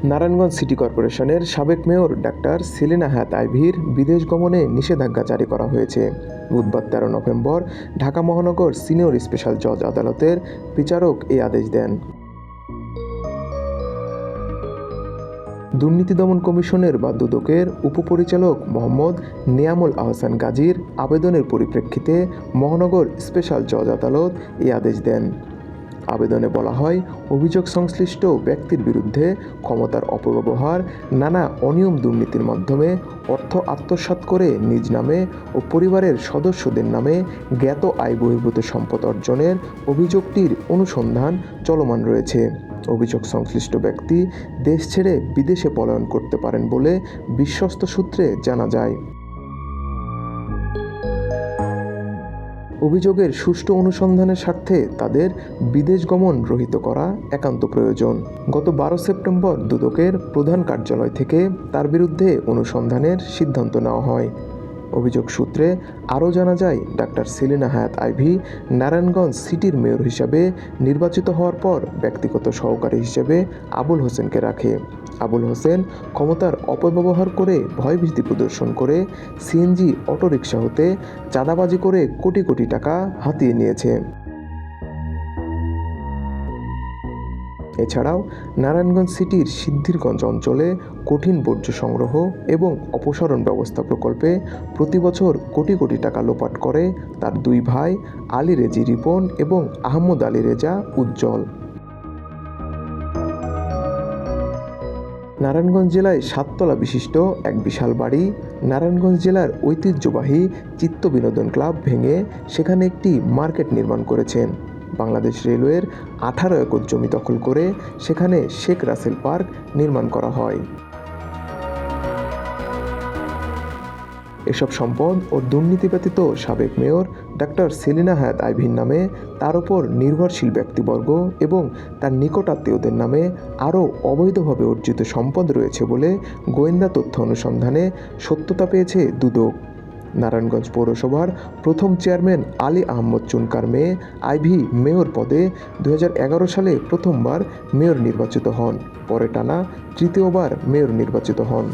Narayanganj city কর্পোরেশনের সাবেক mayor doctor Selina Hayat আইভীর বিদেশ গমনে নিষেধাজ্ঞা জারি করা হয়েছে। বুধবার 13 নভেম্বর ঢাকা মহানগর সিনিয়র স্পেশাল জজ আদালতের বিচারক এই আদেশ দেন। দুর্নীতি দমন কমিশনের বা দুদকের উপপরিচালক মোহাম্মদ নিয়ামুল আহসান গাজীর আবেদনের পরিপ্রেক্ষিতে মহানগর স্পেশাল জজ আদালত এই আদেশ দেন। আবেদনে বলা হয়, অভিযোগ সংশ্লিষ্ট ব্যক্তির বিরুদ্ধে ক্ষমতার অপব্যবহার, নানা অনিয়ম দুর্নীতির মাধ্যমে অর্থ আত্মসাৎ করে নিজ নামে ও পরিবারের সদস্যদের নামে জ্ঞাত আয় বহির্ভূত সম্পদ অর্জনের অভিযোগটির অনুসন্ধান চলমান রয়েছে। অভিযোগ সংশ্লিষ্ট ব্যক্তি দেশ ছেড়ে বিদেশে পলায়ন করতে পারেন বলে বিশ্বস্ত সূত্রে জানা যায়। অভিযোগের সুষ্ঠু অনুসন্ধানের স্বার্থে তাদের বিদেশ গমন রহিত করা একান্ত প্রয়োজন। গত 12 সেপ্টেম্বর দুদকের প্রধান কার্যালয় থেকে তার বিরুদ্ধে অনুসন্ধানের সিদ্ধান্ত নেওয়া হয়। অভিযোগ সূত্রে আরও জানা যায়, ডাক্তার সেলিনা হায়াৎ আইভী নারায়ণগঞ্জ সিটির মেয়র হিসাবে নির্বাচিত হওয়ার পর ব্যক্তিগত সহকারী হিসেবে আবুল হোসেনকে রাখে। আবুল হোসেন ক্ষমতার অপব্যবহার করে ভয়ভীতি প্রদর্শন করে সিএনজি অটোরিকশা হতে চাঁদাবাজি করে কোটি কোটি টাকা হাতিয়ে নিয়েছে। এছাড়াও নারায়ণগঞ্জ সিটির সিদ্ধিরগঞ্জ অঞ্চলে কঠিন বর্জ্য সংগ্রহ এবং অপসারণ ব্যবস্থা প্রকল্পে প্রতি বছর কোটি কোটি টাকা লোপাট করে তার দুই ভাই আলী রেজি রিপন এবং আহমদ আলী রেজা উজ্জ্বল। নারায়ণগঞ্জ জেলায় 7 তলা বিশিষ্ট এক বিশাল বাড়ি, নারায়ণগঞ্জ জেলার ঐতিহ্যবাহী চিত্ত বিনোদন ক্লাব ভেঙে সেখানে একটি মার্কেট নির্মাণ করেছেন। বাংলাদেশ রেলওয়ের 18 একর জমি দখল করে সেখানে শেখ রাসেল পার্ক নির্মাণ করা হয়। এসব সম্পদ ও দুর্নীতি ব্যতীত সাবেক মেয়র ডাক্তার সেলিনা হায়াৎ আইভীর নামে, তার উপর নির্ভরশীল ব্যক্তিবর্গ এবং তার নিকট আত্মীয়দের নামে আরও অবৈধভাবে অর্জিত সম্পদ রয়েছে বলে গোয়েন্দা তথ্য অনুসন্ধানে সত্যতা পেয়েছে দুদক। নারায়ণগঞ্জ পৌরসভার প্রথম চেয়ারম্যান আলী আহমদ চুনকার মেয়ে আইভী মেয়র পদে 2011 সালে প্রথমবার মেয়র নির্বাচিত হন, পরে টানা তৃতীয়বার মেয়র নির্বাচিত হন।